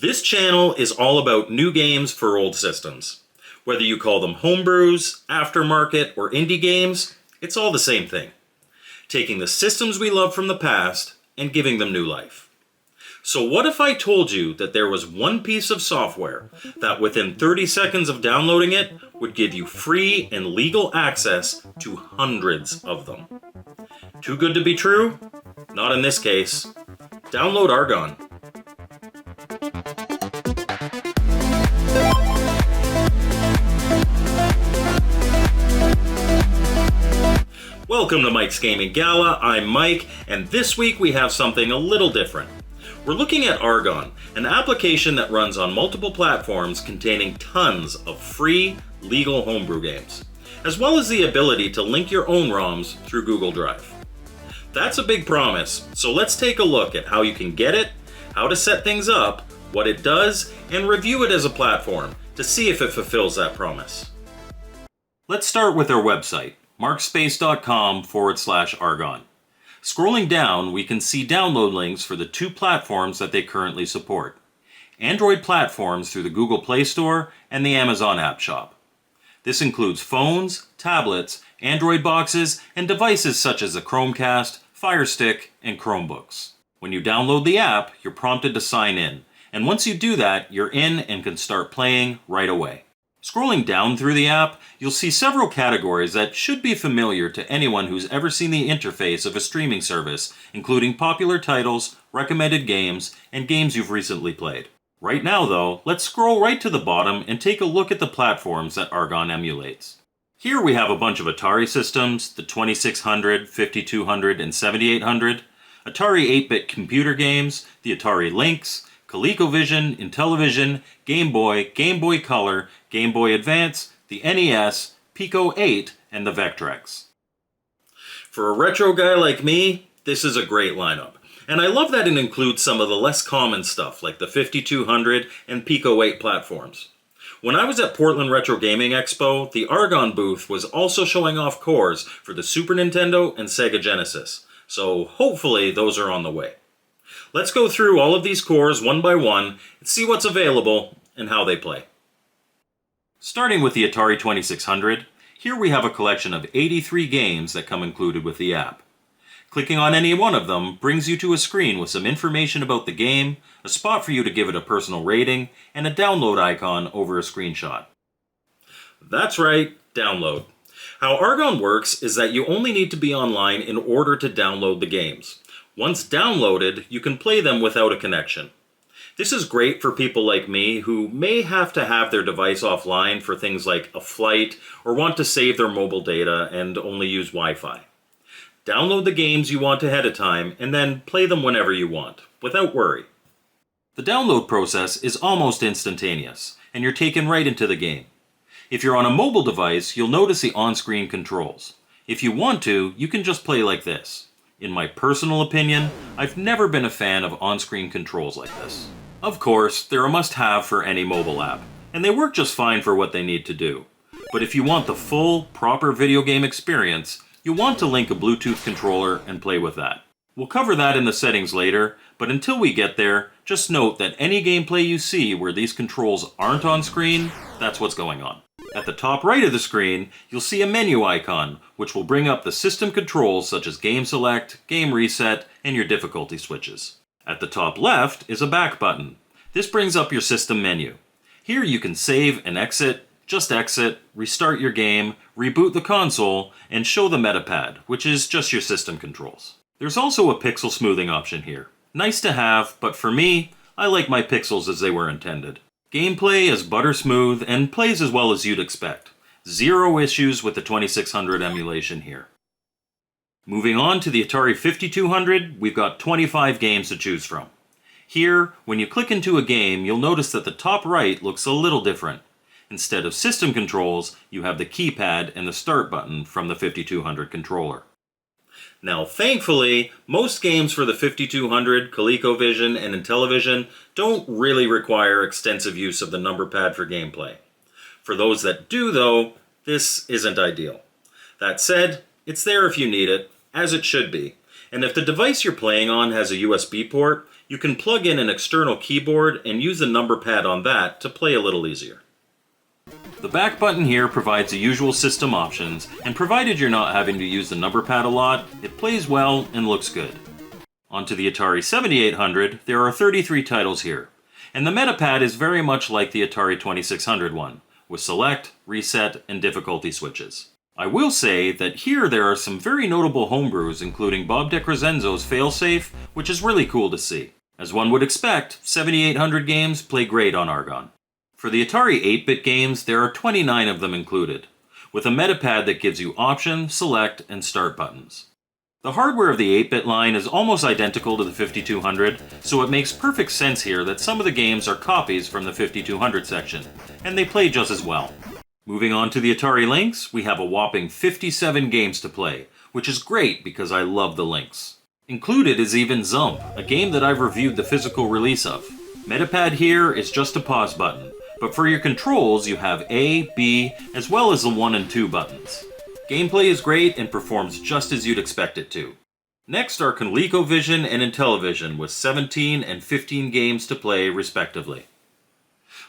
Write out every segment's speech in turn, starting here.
This channel is all about new games for old systems. Whether you call them homebrews, aftermarket, or indie games, it's all the same thing. Taking the systems we love from the past and giving them new life. So what if I told you that there was one piece of software that within 30 seconds of downloading it would give you free and legal access to hundreds of them? Too good to be true? Not in this case. Download Argon. Welcome to Mike's Gaming Gala. I'm Mike, and this week we have something a little different. We're looking at Argon, an application that runs on multiple platforms containing tons of free, legal homebrew games, as well as the ability to link your own ROMs through Google Drive. That's a big promise, so let's take a look at how you can get it, how to set things up, what it does, and review it as a platform to see if it fulfills that promise. Let's start with our website, markspace.com/Argon. Scrolling down, we can see download links for the two platforms that they currently support. Android platforms through the Google Play Store and the Amazon App Shop. This includes phones, tablets, Android boxes, and devices such as a Chromecast, Fire Stick, and Chromebooks. When you download the app, you're prompted to sign in, and once you do that, you're in and can start playing right away. Scrolling down through the app, you'll see several categories that should be familiar to anyone who's ever seen the interface of a streaming service, including popular titles, recommended games, and games you've recently played. Right now, though, let's scroll right to the bottom and take a look at the platforms that Argon emulates. Here we have a bunch of Atari systems, the 2600, 5200, and 7800, Atari 8-bit computer games, the Atari Links, ColecoVision, Intellivision, Game Boy Color, Game Boy Advance, the NES, Pico 8, and the Vectrex. For a retro guy like me, this is a great lineup. And I love that it includes some of the less common stuff like the 5200 and Pico 8 platforms. When I was at Portland Retro Gaming Expo, the Argon booth was also showing off cores for the Super Nintendo and Sega Genesis. So hopefully those are on the way. Let's go through all of these cores one by one and see what's available and how they play. Starting with the Atari 2600, here we have a collection of 83 games that come included with the app. Clicking on any one of them brings you to a screen with some information about the game, a spot for you to give it a personal rating, and a download icon over a screenshot. That's right, download. How Argon works is that you only need to be online in order to download the games. Once downloaded, you can play them without a connection. This is great for people like me who may have to have their device offline for things like a flight or want to save their mobile data and only use Wi-Fi. Download the games you want ahead of time and then play them whenever you want, without worry. The download process is almost instantaneous, and you're taken right into the game. If you're on a mobile device, you'll notice the on-screen controls. If you want to, you can just play like this. In my personal opinion, I've never been a fan of on-screen controls like this. Of course, they're a must-have for any mobile app, and they work just fine for what they need to do. But if you want the full, proper video game experience, you'll want to link a Bluetooth controller and play with that. We'll cover that in the settings later, but until we get there, just note that any gameplay you see where these controls aren't on screen, that's what's going on. At the top right of the screen, you'll see a menu icon, which will bring up the system controls such as Game Select, Game Reset, and your difficulty switches. At the top left is a back button. This brings up your system menu. Here you can save and exit, just exit, restart your game, reboot the console, and show the metapad, which is just your system controls. There's also a pixel smoothing option here. Nice to have, but for me, I like my pixels as they were intended. Gameplay is butter smooth and plays as well as you'd expect. Zero issues with the 2600 emulation here. Moving on to the Atari 5200, we've got 25 games to choose from. Here, when you click into a game, you'll notice that the top right looks a little different. Instead of system controls, you have the keypad and the start button from the 5200 controller. Now, thankfully, most games for the 5200, ColecoVision, and Intellivision don't really require extensive use of the number pad for gameplay. For those that do, though, this isn't ideal. That said, it's there if you need it, as it should be. And if the device you're playing on has a USB port, You can plug in an external keyboard and use the number pad on that to play a little easier. The back button here provides the usual system options, and provided you're not having to use the number pad a lot, it plays well and looks good. Onto the Atari 7800, there are 33 titles here, and the metapad is very much like the Atari 2600 one, with select, reset, and difficulty switches. I will say that here there are some very notable homebrews, including Bob DeCrescenzo's Failsafe, which is really cool to see. As one would expect, 7800 games play great on Argon. For the Atari 8-bit games, there are 29 of them included, with a metapad that gives you option, select, and start buttons. The hardware of the 8-bit line is almost identical to the 5200, so it makes perfect sense here that some of the games are copies from the 5200 section, and they play just as well. Moving on to the Atari Links, we have a whopping 57 games to play, which is great because I love the Links. Included is even Zump, a game that I've reviewed the physical release of. Metapad here is just a pause button, but for your controls you have A, B, as well as the 1 and 2 buttons. Gameplay is great and performs just as you'd expect it to. Next are ColecoVision and Intellivision with 17 and 15 games to play respectively.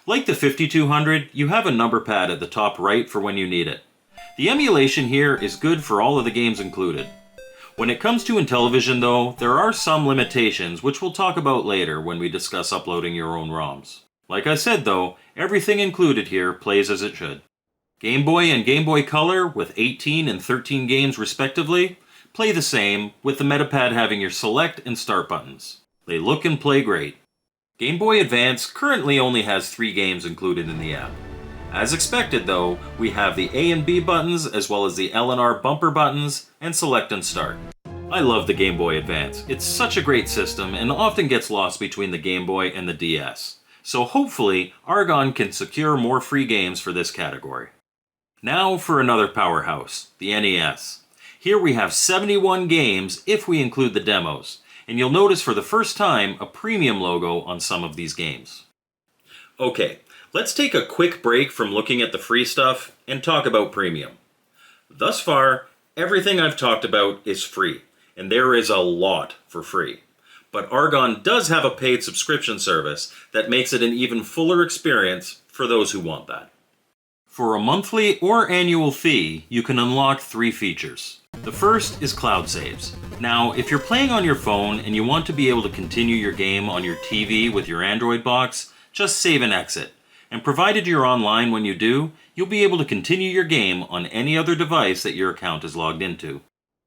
Like the 5200, you have a number pad at the top right for when you need it. The emulation here is good for all of the games included. When it comes to Intellivision though, there are some limitations which we'll talk about later when we discuss uploading your own ROMs. Like I said though, everything included here plays as it should. Game Boy and Game Boy Color, with 18 and 13 games respectively, play the same, with the metapad having your select and start buttons. They look and play great. Game Boy Advance currently only has 3 games included in the app. As expected though, we have the A and B buttons as well as the L and R bumper buttons and select and start. I love the Game Boy Advance. It's such a great system and often gets lost between the Game Boy and the DS. So hopefully, Argon can secure more free games for this category. Now for another powerhouse, the NES. Here we have 71 games if we include the demos, and you'll notice for the first time a premium logo on some of these games. Okay, let's take a quick break from looking at the free stuff and talk about premium. Thus far, everything I've talked about is free, and there is a lot for free. But Argon does have a paid subscription service that makes it an even fuller experience for those who want that. For a monthly or annual fee, you can unlock 3 features. The first is cloud saves. Now, if you're playing on your phone and you want to be able to continue your game on your TV with your Android box, just save and exit. And provided you're online when you do, you'll be able to continue your game on any other device that your account is logged into.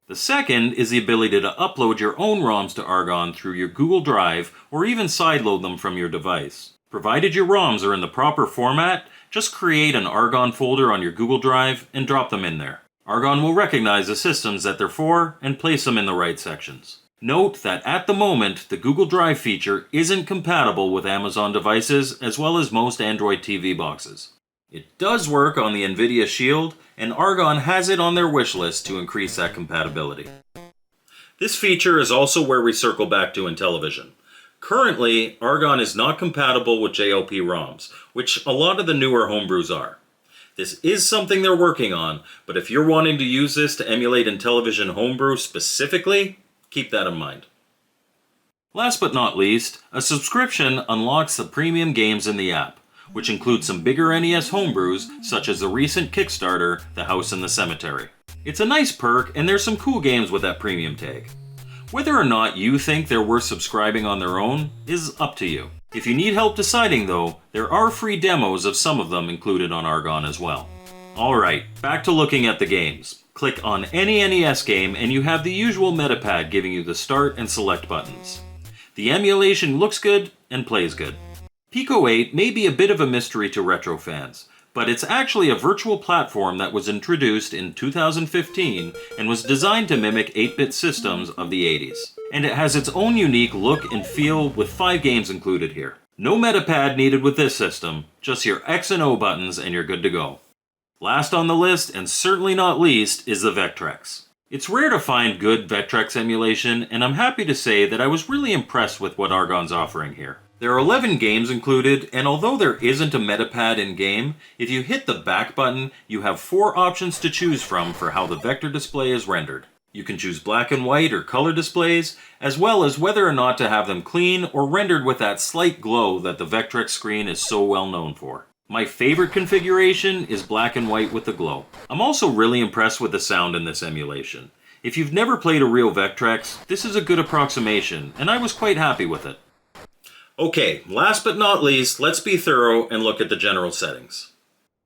The second is the ability to upload your own ROMs to Argon through your Google Drive or even sideload them from your device. Provided your ROMs are in the proper format, just create an Argon folder on your Google Drive and drop them in there. Argon will recognize the systems that they're for and place them in the right sections. Note that at the moment, the Google Drive feature isn't compatible with Amazon devices as well as most Android TV boxes. It does work on the NVIDIA Shield, and Argon has it on their wish list to increase that compatibility. This feature is also where we circle back to Intellivision. Currently, Argon is not compatible with JLP ROMs, which a lot of the newer homebrews are. This is something they're working on, but if you're wanting to use this to emulate Intellivision homebrew specifically, keep that in mind. Last but not least, a subscription unlocks the premium games in the app, which includes some bigger NES homebrews such as the recent Kickstarter, The House in the Cemetery. It's a nice perk and there's some cool games with that premium tag. Whether or not you think they're worth subscribing on their own is up to you. If you need help deciding though, there are free demos of some of them included on Argon as well. Alright, back to looking at the games. Click on any NES game and you have the usual metapad giving you the start and select buttons. The emulation looks good and plays good. Pico 8 may be a bit of a mystery to retro fans, but it's actually a virtual platform that was introduced in 2015 and was designed to mimic 8-bit systems of the 80s. And it has its own unique look and feel with 5 games included here. No metapad needed with this system, just your X and O buttons and you're good to go. Last on the list, and certainly not least, is the Vectrex. It's rare to find good Vectrex emulation, and I'm happy to say that I was really impressed with what Argon's offering here. There are 11 games included, and although there isn't a metapad in-game, if you hit the back button, you have 4 options to choose from for how the vector display is rendered. You can choose black and white or color displays, as well as whether or not to have them clean or rendered with that slight glow that the Vectrex screen is so well known for. My favorite configuration is black and white with the glow. I'm also really impressed with the sound in this emulation. If you've never played a real Vectrex, this is a good approximation, and I was quite happy with it. Okay, last but not least, let's be thorough and look at the general settings.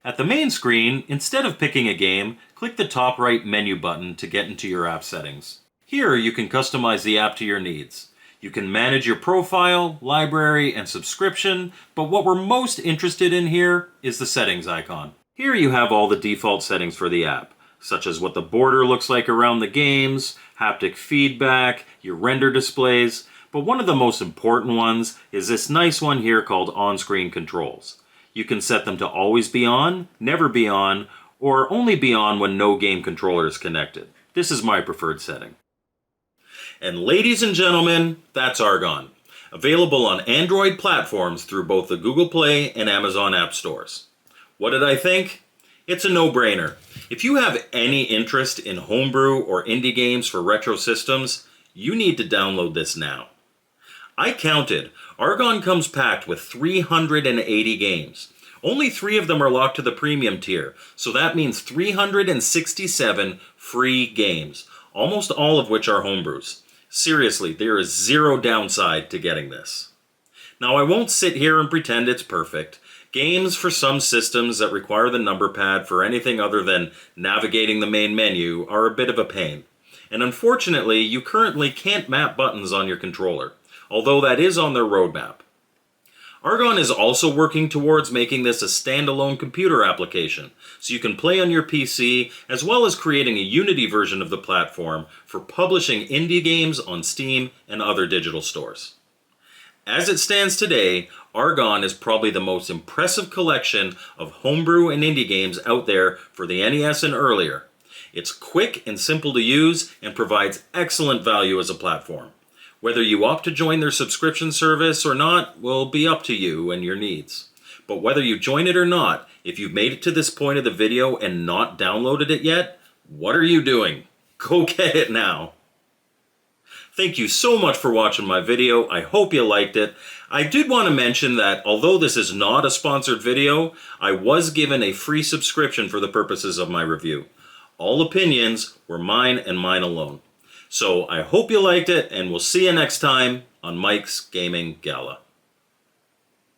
At the main screen, instead of picking a game, click the top right menu button to get into your app settings. Here you can customize the app to your needs. You can manage your profile, library, and subscription, but what we're most interested in here is the settings icon. Here you have all the default settings for the app, such as what the border looks like around the games, haptic feedback, your render displays, but one of the most important ones is this nice one here called on-screen controls. You can set them to always be on, never be on, or only be on when no game controller is connected. This is my preferred setting. And ladies and gentlemen, that's Argon. Available on Android platforms through both the Google Play and Amazon App Stores. What did I think? It's a no-brainer. If you have any interest in homebrew or indie games for retro systems, you need to download this now. I counted. Argon comes packed with 380 games. Only 3 of them are locked to the premium tier, so that means 367 free games, almost all of which are homebrews. Seriously, there is zero downside to getting this. Now, I won't sit here and pretend it's perfect. Games for some systems that require the number pad for anything other than navigating the main menu are a bit of a pain. And unfortunately, you currently can't map buttons on your controller, although that is on their roadmap. Argon is also working towards making this a standalone computer application, so you can play on your PC, as well as creating a Unity version of the platform for publishing indie games on Steam and other digital stores. As it stands today, Argon is probably the most impressive collection of homebrew and indie games out there for the NES and earlier. It's quick and simple to use and provides excellent value as a platform. Whether you opt to join their subscription service or not will be up to you and your needs. But whether you join it or not, if you've made it to this point of the video and not downloaded it yet, what are you doing? Go get it now. Thank you so much for watching my video. I hope you liked it. I did want to mention that although this is not a sponsored video, I was given a free subscription for the purposes of my review. All opinions were mine and mine alone. So I hope you liked it, and we'll see you next time on Mike's Gaming Gala.